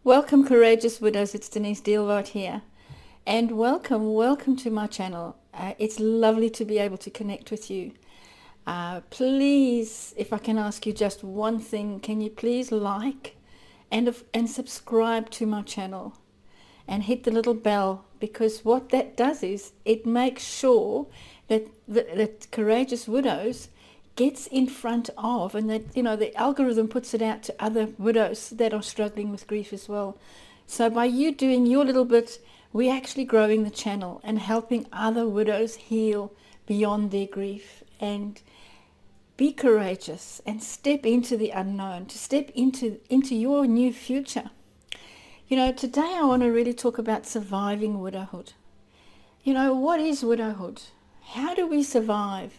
Welcome, courageous widows. It's Denise Deelwaard here, and welcome to my channel. It's lovely to be able to connect with you. Please, if I can ask you just one thing, can you please like and subscribe to my channel and hit the little bell, because what that does is it makes sure that Courageous Widows gets in front of, and that the algorithm puts it out to other widows that are struggling with grief as well. So by you doing your little bit, we're actually growing the channel and helping other widows heal beyond their grief and be courageous and step into the unknown, to step into your new future. Today I want to really talk about surviving widowhood. What is widowhood? How do we survive?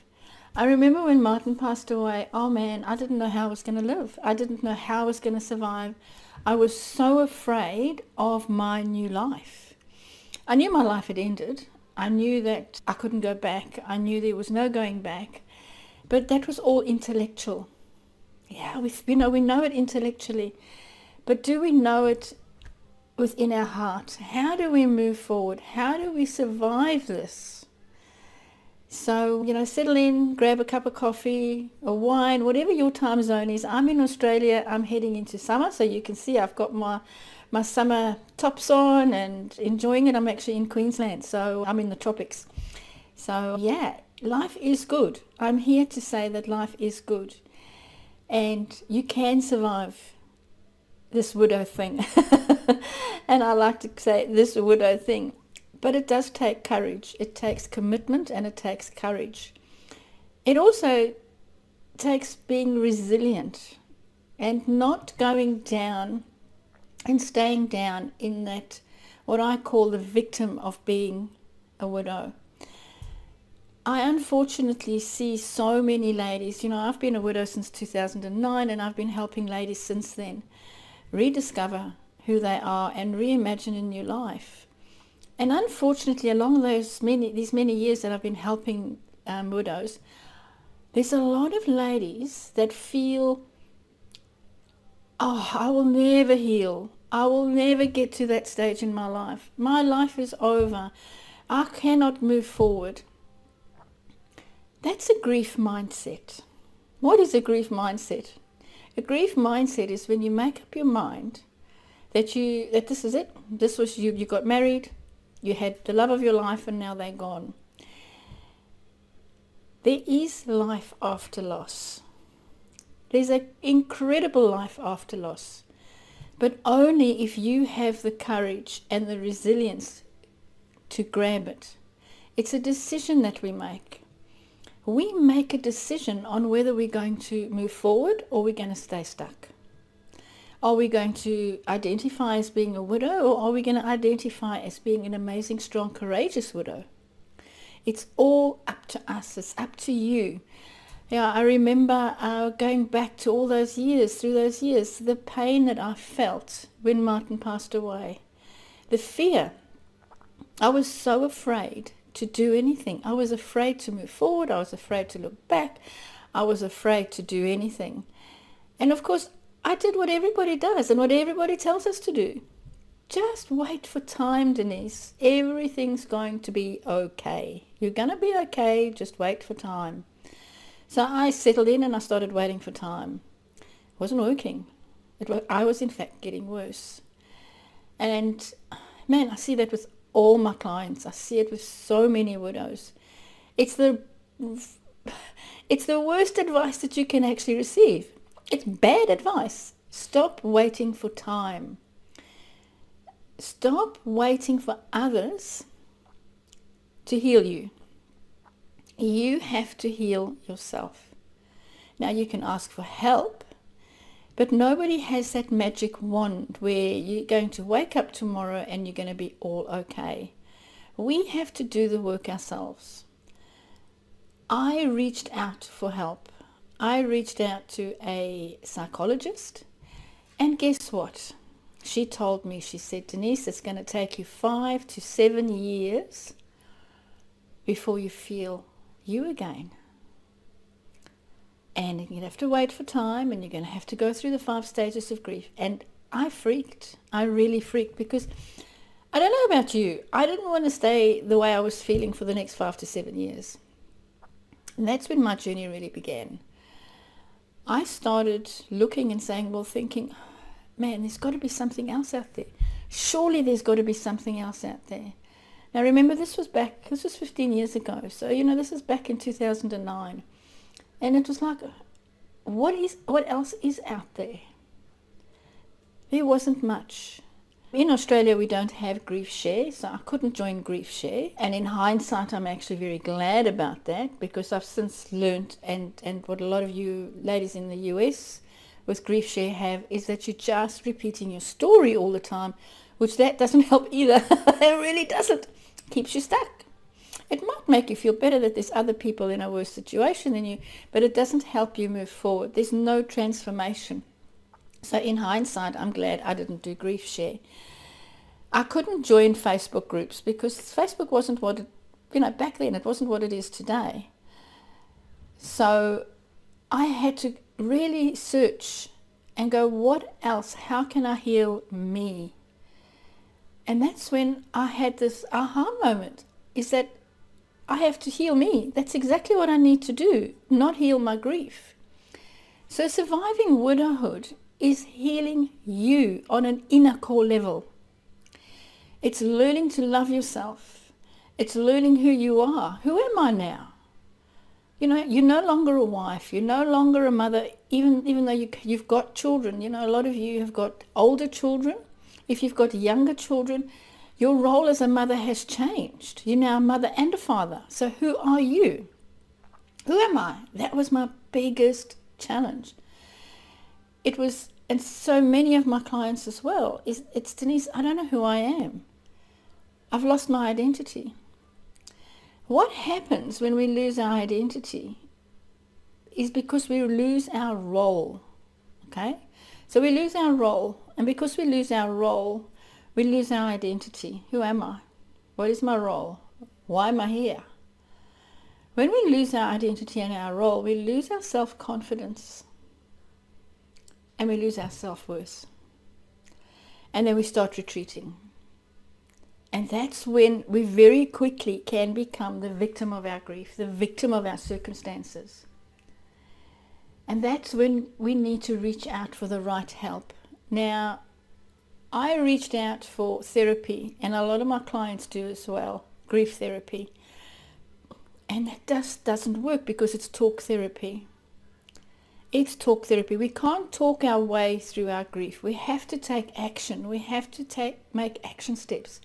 I remember when Martin passed away, oh man, I didn't know how I was going to live. I didn't know how I was going to survive. I was so afraid of my new life. I knew my life had ended. I knew that I couldn't go back. I knew there was no going back. But that was all intellectual. Yeah, we know it intellectually. But do we know it within our heart? How do we move forward? How do we survive this? So, settle in, grab a cup of coffee or wine, whatever your time zone is. I'm in Australia. I'm heading into summer, so you can see I've got my summer tops on and enjoying it. I'm actually in Queensland, so I'm in the tropics. So, yeah, life is good. I'm here to say that life is good. And you can survive this widow thing. And I like to say this widow thing. But it does take courage. It takes commitment and it takes courage. It also takes being resilient and not going down and staying down in that, what I call the victim of being a widow. I unfortunately see so many ladies, I've been a widow since 2009, and I've been helping ladies since then rediscover who they are and reimagine a new life. And unfortunately, along these many years that I've been helping widows, there's a lot of ladies that feel, oh, I will never heal. I will never get to that stage in my life. My life is over. I cannot move forward. That's a grief mindset. What is a grief mindset? A grief mindset is when you make up your mind that this is it. This was you. You got married. You had the love of your life, and now they're gone. There is life after loss. There's an incredible life after loss. But only if you have the courage and the resilience to grab it. It's a decision that we make. We make a decision on whether we're going to move forward or we're going to stay stuck. Are we going to identify as being a widow, or are we going to identify as being an amazing, strong, courageous widow? It's all up to us. It's up to you. I remember going back to all those years, the pain that I felt when Martin passed away. The fear. I was so afraid to do anything. I was afraid to move forward. I was afraid to look back. I was afraid to do anything. And of course, I did what everybody does and what everybody tells us to do. Just wait for time, Denise. Everything's going to be okay. You're going to be okay. Just wait for time. So I settled in and I started waiting for time. It wasn't working. I was in fact getting worse. And man, I see that with all my clients. I see it with so many widows. It's the worst advice that you can actually receive. It's bad advice. Stop waiting for time. Stop waiting for others to heal you. You have to heal yourself. Now you can ask for help, but nobody has that magic wand where you're going to wake up tomorrow and you're going to be all okay. We have to do the work ourselves. I reached out for help. I reached out to a psychologist, and guess what? She told me, she said, Denise, it's going to take you 5 to 7 years before you feel you again. And you have to wait for time, and you're going to have to go through the 5 stages of grief. And I freaked. I really freaked because I don't know about you. I didn't want to stay the way I was feeling for the next 5 to 7 years. And that's when my journey really began. I started looking and saying, well, thinking, man, there's got to be something else out there. Surely there's got to be something else out there. Now remember, this was 15 years ago. So, this is back in 2009. And it was like, what else is out there? There wasn't much. In Australia, we don't have Grief Share, so I couldn't join Grief Share. And in hindsight, I'm actually very glad about that, because I've since learned, and what a lot of you ladies in the US with Grief Share have, is that you're just repeating your story all the time, which that doesn't help either. It really doesn't. Keeps you stuck. It might make you feel better that there's other people in a worse situation than you, but it doesn't help you move forward. There's no transformation. So in hindsight, I'm glad I didn't do Grief Share. I couldn't join Facebook groups because Facebook wasn't what it, back then it wasn't what it is today. So I had to really search and go, what else? How can I heal me? And that's when I had this aha moment, is that I have to heal me. That's exactly what I need to do, not heal my grief. So surviving widowhood is healing you on an inner core level. It's learning to love yourself. It's learning who you are. Who am I now? You're no longer a wife. You're no longer a mother, even though you've got children. A lot of you have got older children. If you've got younger children, your role as a mother has changed. You're now a mother and a father. So who are you? Who am I? That was my biggest challenge. It was, and so many of my clients as well, it's Denise, I don't know who I am. I've lost my identity. What happens when we lose our identity is because we lose our role, okay? So we lose our role, and because we lose our role, we lose our identity. Who am I? What is my role? Why am I here? When we lose our identity and our role, we lose our self-confidence and we lose our self-worth. And then we start retreating. And that's when we very quickly can become the victim of our grief, the victim of our circumstances. And that's when we need to reach out for the right help. Now, I reached out for therapy, and a lot of my clients do as well, grief therapy. And that just doesn't work because it's talk therapy. It's talk therapy. We can't talk our way through our grief. We have to take action. We have to make action steps.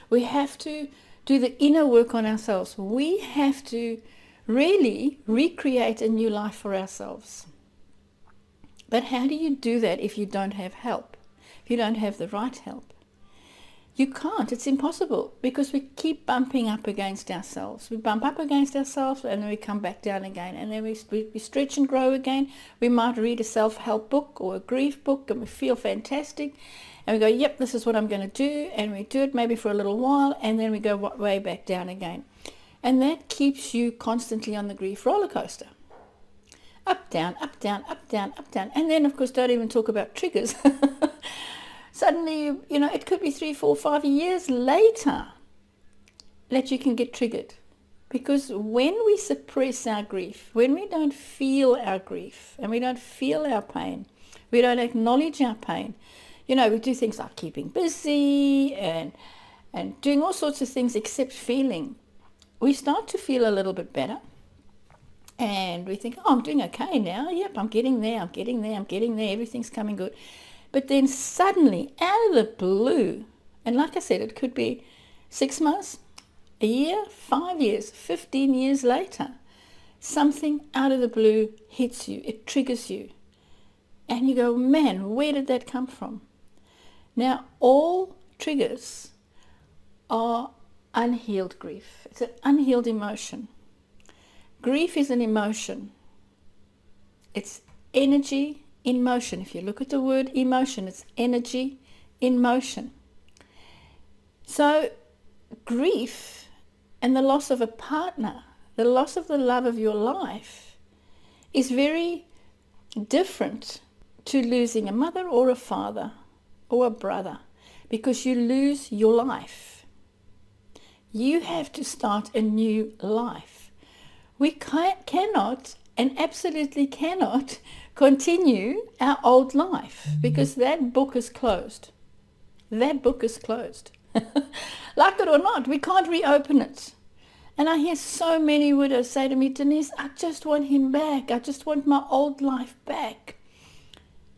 We have to do the inner work on ourselves. We have to really recreate a new life for ourselves. But how do you do that if you don't have help? If you don't have the right help? You can't. It's impossible because we keep bumping up against ourselves. We bump up against ourselves and then we come back down again. And then we stretch and grow again. We might read a self-help book or a grief book and we feel fantastic. And we go, yep, this is what I'm going to do. And we do it maybe for a little while and then we go way back down again. And that keeps you constantly on the grief roller coaster. Up, down, up, down, up, down, up, down. And then, of course, don't even talk about triggers. Suddenly, it could be 3, 4, 5 years later that you can get triggered. Because when we suppress our grief, when we don't feel our grief and we don't feel our pain, we don't acknowledge our pain, we do things like keeping busy and doing all sorts of things except feeling. We start to feel a little bit better. And we think, I'm doing okay now. Yep, I'm getting there, everything's coming good. But then suddenly, out of the blue, and like I said, it could be 6 months, a year, 5 years, 15 years later, something out of the blue hits you, it triggers you. And you go, man, where did that come from? Now, all triggers are unhealed grief. It's an unhealed emotion. Grief is an emotion. It's energy in motion. If you look at the word emotion, it's energy in motion. So grief and the loss of a partner, the loss of the love of your life, is very different to losing a mother or a father. or a brother, because you lose your life. You have to start a new life. We cannot and absolutely cannot continue our old life, because that book is closed. That book is closed. Like it or not, we can't reopen it. And I hear so many widows say to me, Denise, I just want him back. I just want my old life back.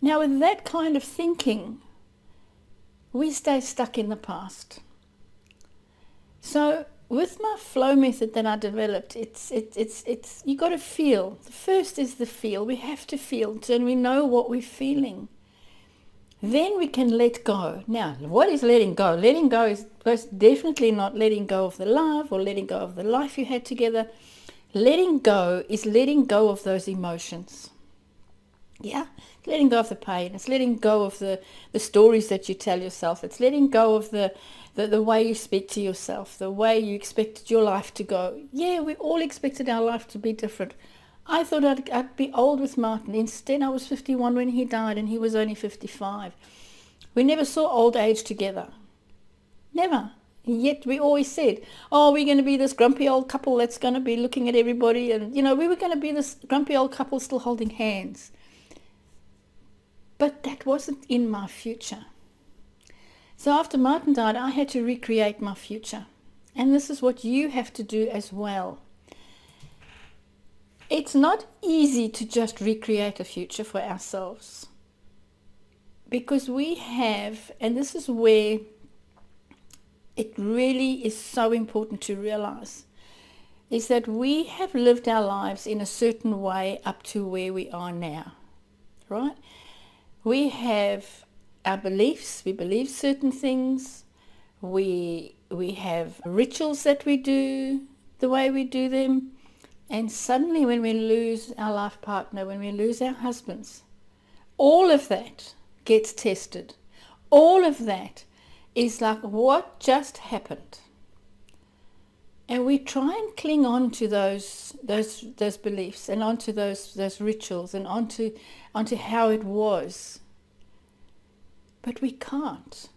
Now, with that kind of thinking, we stay stuck in the past. So with my flow method that I developed, it's you got to feel. The first is the feel. We have to feel, and we know what we're feeling. Then we can let go. Now, what is letting go? Letting go is most definitely not letting go of the love or letting go of the life you had together. Letting go is letting go of those emotions. Yeah, letting go of the pain. It's letting go of the stories that you tell yourself. It's letting go of the way you speak to yourself, the way you expected your life to go. Yeah, we all expected our life to be different. I thought I'd be old with Martin. Instead, I was 51 when he died, and he was only 55. We never saw old age together. Never. Yet we always said, oh, we're going to be this grumpy old couple that's going to be looking at everybody. And, we were going to be this grumpy old couple still holding hands. But that wasn't in my future. So after Martin died, I had to recreate my future. And this is what you have to do as well. It's not easy to just recreate a future for ourselves, because we have, and this is where it really is so important to realize, is that we have lived our lives in a certain way up to where we are now, right? We have our beliefs, we believe certain things, we have rituals that we do the way we do them. And suddenly when we lose our life partner, when we lose our husbands, all of that gets tested. All of that is like, what just happened? And we try and cling on to those beliefs and onto those rituals and onto how it was. But we can't.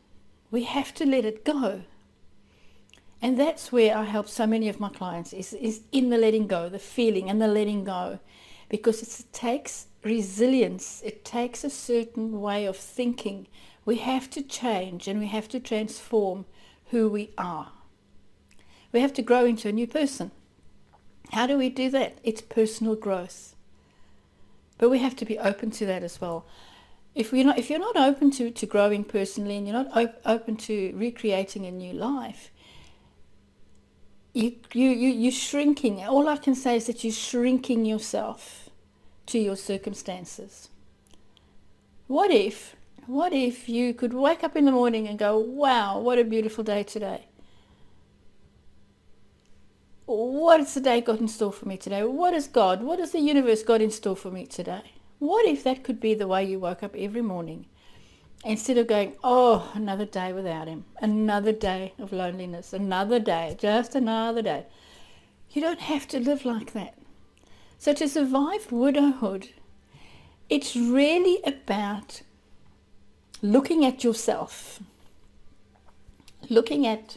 We have to let it go. And that's where I help so many of my clients, is in the letting go, the feeling and the letting go. Because it takes resilience. It takes a certain way of thinking. We have to change and we have to transform who we are. We have to grow into a new person. How do we do that? It's personal growth. But we have to be open to that as well. If you're not open to growing personally, and you're not open to recreating a new life, you're shrinking. All I can say is that you're shrinking yourself to your circumstances. What if you could wake up in the morning and go, wow, what a beautiful day today. What has the day got in store for me today? What has the universe got in store for me today? What if that could be the way you woke up every morning? Instead of going, oh, another day without him, another day of loneliness, another day, just another day. You don't have to live like that. So to survive widowhood, it's really about looking at yourself, looking at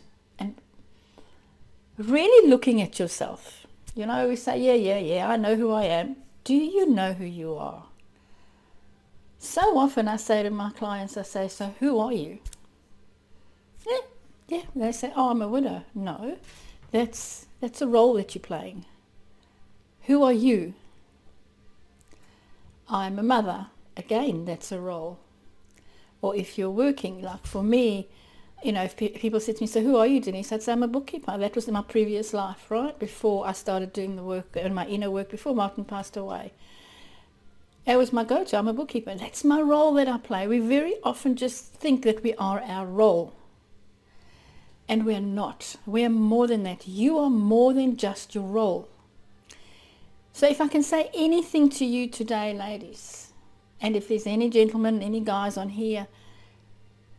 yourself. We say, yeah, I know who I am. Do you know who you are? So often I say to my clients, so who are you? Yeah. They say, oh, I'm a widow. No, that's a role that you're playing. Who are you? I'm a mother. Again, that's a role. Or if you're working, like for me, if people said to me, so who are you, Denise? I'd say I'm a bookkeeper. That was in my previous life, right? Before I started doing the work, and my inner work, before Martin passed away. That was my go-to. I'm a bookkeeper. That's my role that I play. We very often just think that we are our role. And we're not. We are more than that. You are more than just your role. So if I can say anything to you today, ladies, and if there's any gentlemen, any guys on here,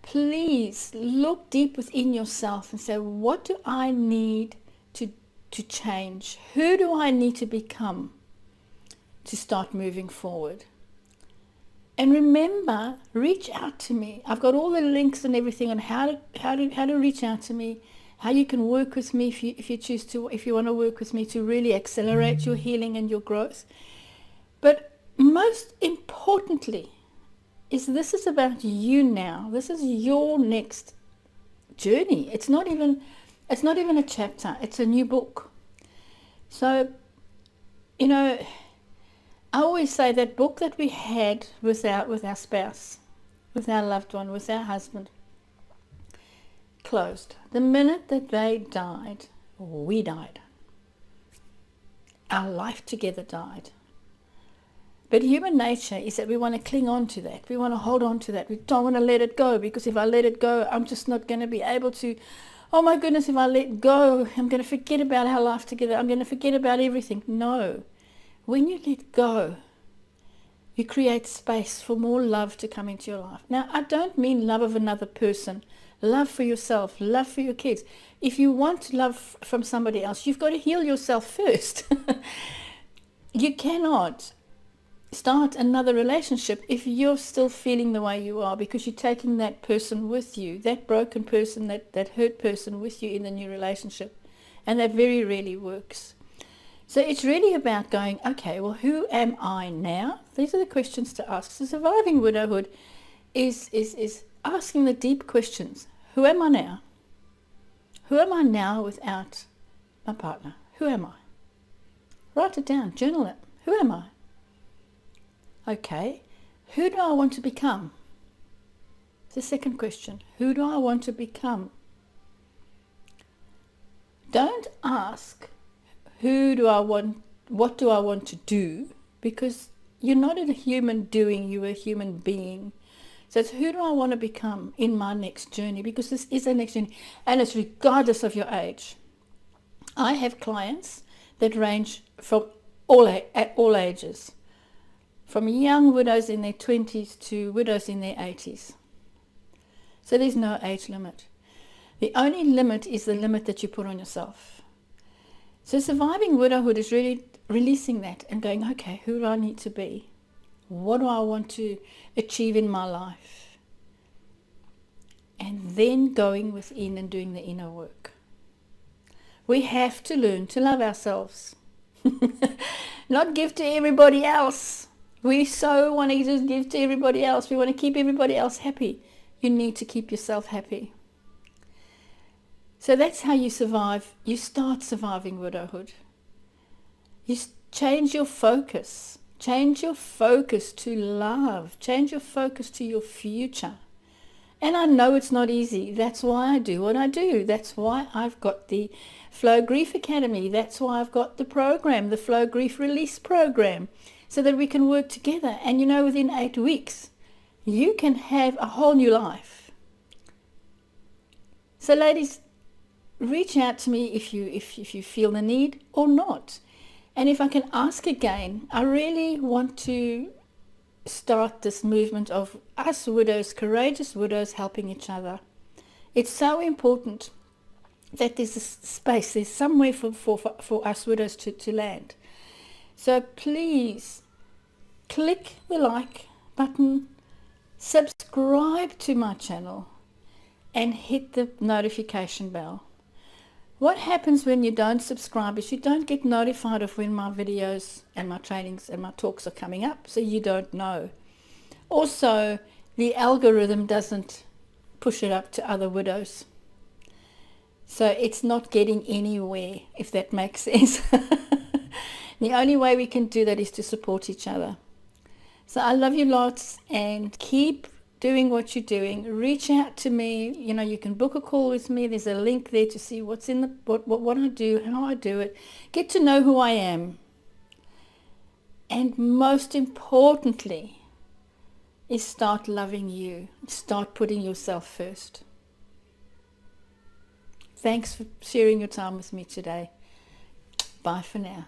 please look deep within yourself and say, what do I need to change? Who do I need to become to start moving forward? And remember, reach out to me. I've got all the links and everything on how to reach out to me, how you can work with me if you choose to, if you want to work with me to really accelerate your healing and your growth. But most importantly, this is about you now. This is your next journey. It's not even a chapter. It's a new book. So, I always say that book that we had with our spouse, with our loved one, with our husband, closed. The minute that they died, we died. Our life together died. But human nature is that we want to cling on to that. We want to hold on to that. We don't want to let it go, because if I let it go, I'm just not going to be able to. Oh my goodness, if I let go, I'm going to forget about our life together. I'm going to forget about everything. No. When you let go, you create space for more love to come into your life. Now, I don't mean love of another person. Love for yourself, love for your kids. If you want love from somebody else, you've got to heal yourself first. You cannot start another relationship if you're still feeling the way you are, because you're taking that person with you, that broken person, that hurt person with you in the new relationship. And that very rarely works. So it's really about going, okay, well, who am I now? These are the questions to ask. So surviving widowhood is asking the deep questions. Who am I now? Who am I now without my partner? Who am I? Write it down, journal it. Who am I? Okay, who do I want to become? The second question, who do I want to become? Don't ask, who do I want, what do I want to do? Because you're not a human doing, you're a human being. So it's who do I want to become in my next journey? Because this is a next journey, and it's regardless of your age. I have clients that range from at all ages, from young widows in their 20s to widows in their 80s. So there's no age limit. The only limit is the limit that you put on yourself. So surviving widowhood is really releasing that and going, okay, who do I need to be? What do I want to achieve in my life? And then going within and doing the inner work. We have to learn to love ourselves. Not give to everybody else. We so want to just give to everybody else. We want to keep everybody else happy. You need to keep yourself happy. So that's how you survive. You start surviving widowhood. You change your focus. Change your focus to love. Change your focus to your future. And I know it's not easy. That's why I do what I do. That's why I've got the Flow Grief Academy. That's why I've got the program, the Flow Grief Release program, so that we can work together. And within 8 weeks, you can have a whole new life. So ladies, reach out to me if you feel the need or not. And if I can ask again, I really want to start this movement of us widows, courageous widows, helping each other. It's so important that there's a space, there's somewhere for us widows to land. So please click the like button, subscribe to my channel, and hit the notification bell. What happens when you don't subscribe is you don't get notified of when my videos and my trainings and my talks are coming up, so you don't know. Also, the algorithm doesn't push it up to other widows. So it's not getting anywhere, if that makes sense. The only way we can do that is to support each other. So I love you lots, and keep doing what you're doing. Reach out to me. You can book a call with me. There's a link there to see what's in what I do, how I do it. Get to know who I am. And most importantly is start loving you. Start putting yourself first. Thanks for sharing your time with me today. Bye for now.